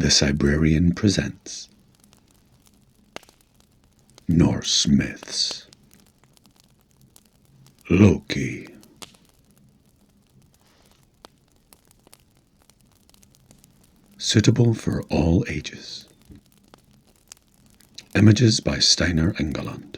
The Cybrarian presents Norse Myths. Loki. Suitable for all ages. Images by Steinar Engeland.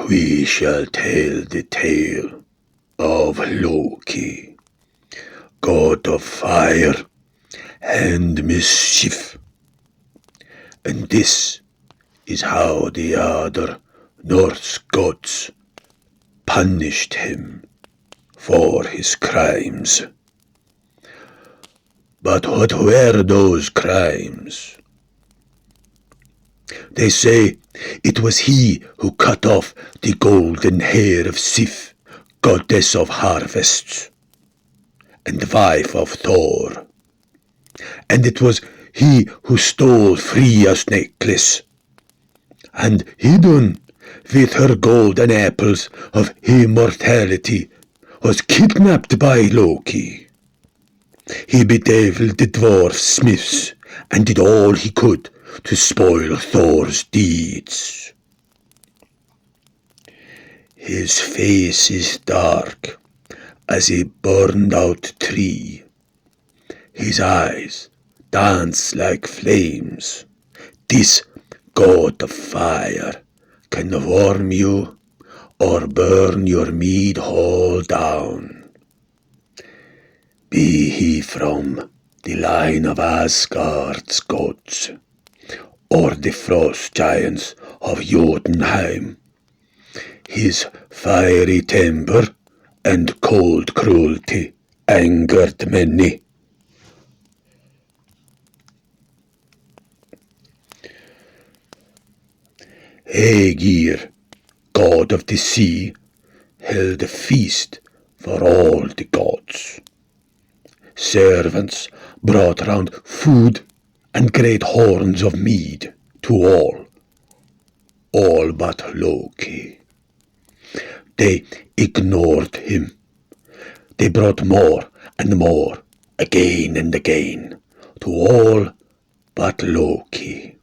We shall tell the tale of Loki, god of fire and mischief. And this is how the other Norse gods punished him for his crimes. But what were those crimes? They say it was he who cut off the golden hair of Sif, goddess of harvests, and wife of Thor. And it was he who stole Freya's necklace, and hidden with her golden apples of immortality was kidnapped by Loki. He bedeviled the dwarf smiths and did all he could to spoil Thor's deeds. His face is dark as a burned-out tree. His eyes dance like flames. This god of fire can warm you or burn your mead hall down. Be he from the line of Asgard's gods, or the frost giants of Jotunheim, his fiery temper and cold cruelty angered many. Aegir, god of the sea, held a feast for all the gods. Servants brought round food and great horns of mead to all but Loki. They ignored him. They brought more and more, again and again, to all but Loki.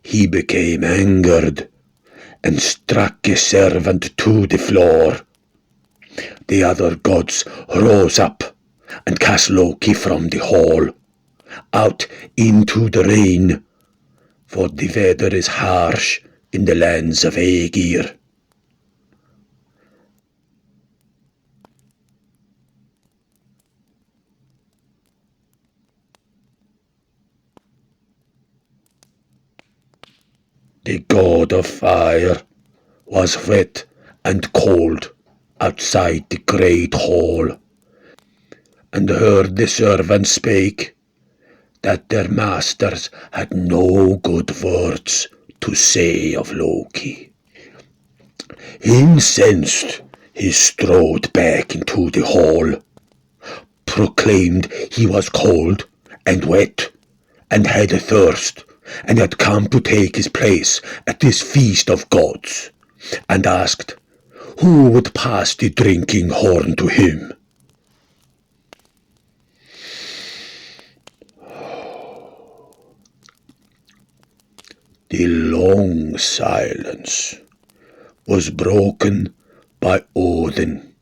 He became angered and struck a servant to the floor. The other gods rose up and cast Loki from the hall, out into the rain, for the weather is harsh in the lands of Aegir. The god of fire was wet and cold outside the great hall, and heard the servants spake that their masters had no good words to say of Loki. Incensed, he strode back into the hall, proclaimed he was cold and wet and had a thirst, and had come to take his place at this feast of gods, and asked who would pass the drinking horn to him. The long silence was broken by Odin,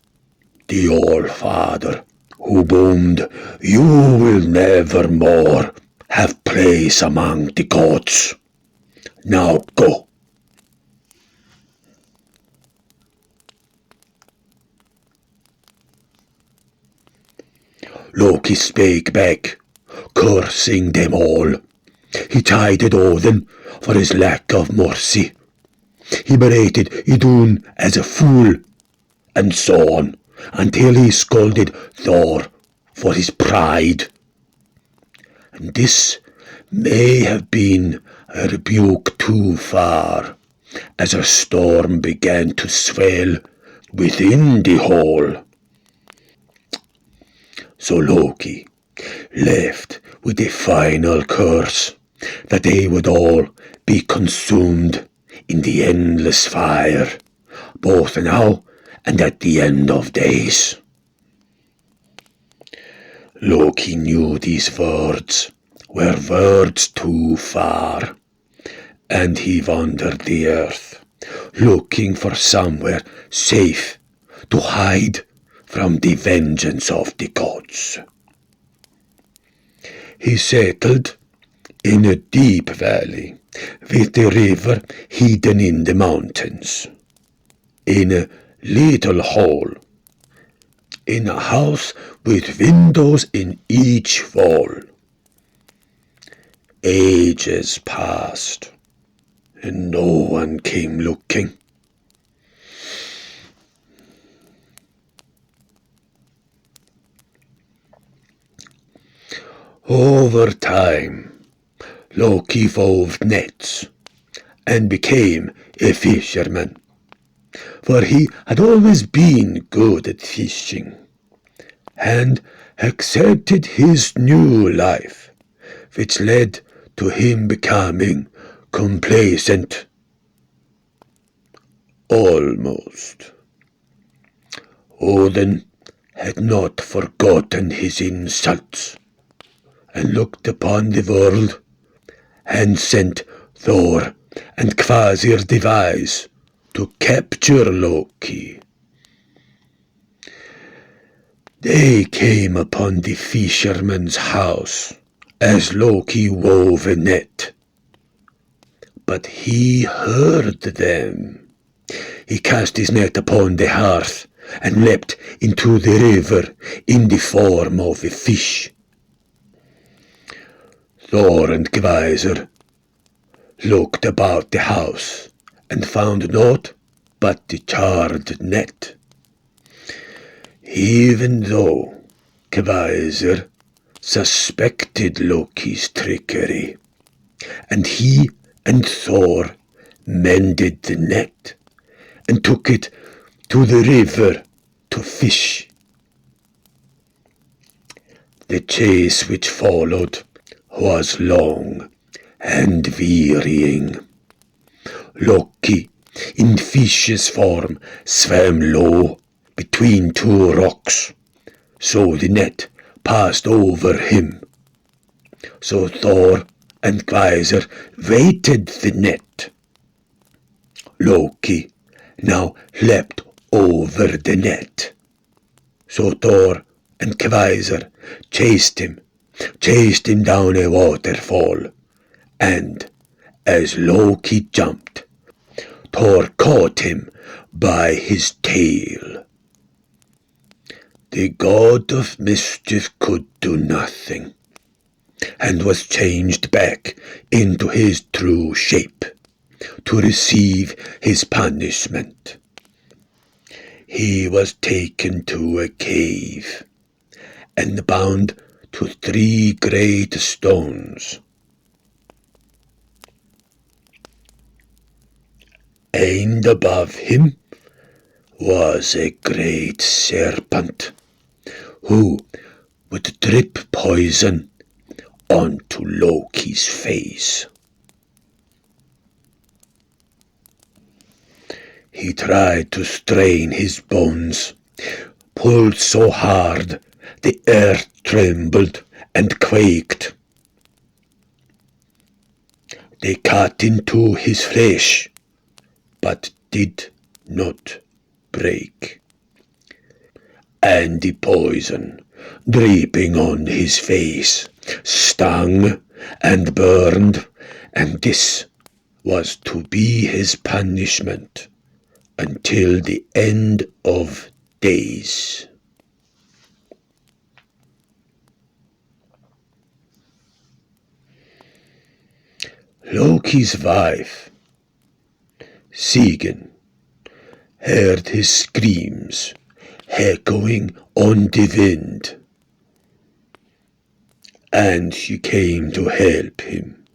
the All-Father, who boomed, "You will never more have place among the gods. Now go." Loki spake back, cursing them all. He chided Odin for his lack of mercy. He berated Idun as a fool, and so on, until he scolded Thor for his pride. And this may have been a rebuke too far, as a storm began to swell within the hall. So Loki, left with the final curse that they would all be consumed in the endless fire, both now and at the end of days. Loki knew these words were words too far, and he wandered the earth, looking for somewhere safe to hide from the vengeance of the gods. He settled in a deep valley with the river hidden in the mountains, in a little hole, in a house with windows in each wall. Ages passed, and no one came looking. Over time, Loki wove nets and became a fisherman, for he had always been good at fishing, and accepted his new life, which led to him becoming complacent. Almost. Odin had not forgotten his insults, and looked upon the world, and sent Thor and Kvasir Device to capture Loki. They came upon the fisherman's house as Loki wove a net, but he heard them. He cast his net upon the hearth and leapt into the river in the form of a fish. Thor and Kvasir looked about the house and found naught but the charred net. Even though Kvasir suspected Loki's trickery, and he and Thor mended the net and took it to the river to fish. The chase which followed was long and wearying. Loki, in fish's form, swam low between two rocks, so the net passed over him. So Thor and Kvasir weighted the net. Loki now leapt over the net. So Thor and Kvasir chased him down a waterfall, and as Loki jumped, Thor caught him by his tail. The god of mischief could do nothing, and was changed back into his true shape to receive his punishment. He was taken to a cave and bound to 3 great stones. And above him was a great serpent who would drip poison onto Loki's face. He tried to strain his bones, pulled so hard the earth trembled and quaked. They cut into his flesh, but did not break. And the poison, dripping on his face, stung and burned, and this was to be his punishment until the end of days. Loki's wife, Sigyn, heard his screams echoing on the wind, and she came to help him.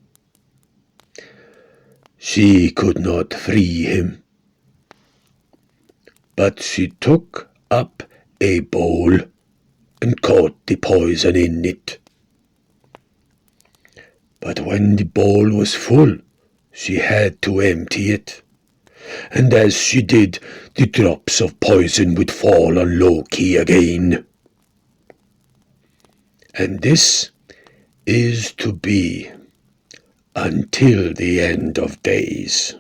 She could not free him, but she took up a bowl and caught the poison in it. But when the bowl was full, she had to empty it, and as she did, the drops of poison would fall on Loki again. And this is to be until the end of days.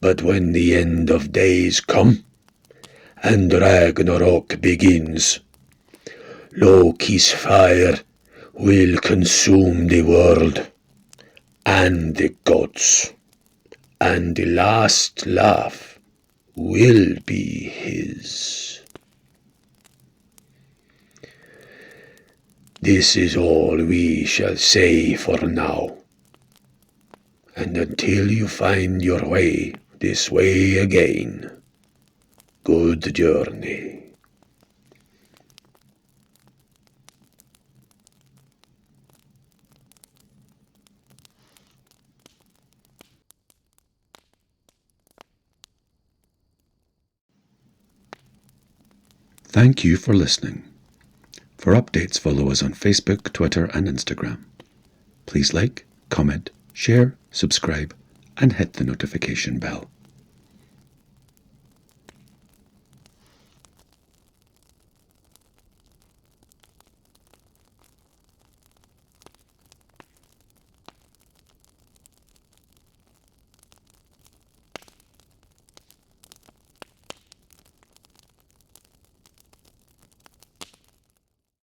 But when the end of days come, and Ragnarok begins, Loki's fire will consume the world and the gods, and the last laugh will be his. This is all we shall say for now, and until you find your way this way again, good journey. Thank you for listening. For updates, follow us on Facebook, Twitter, and Instagram. Please like, comment, share, subscribe, and hit the notification bell.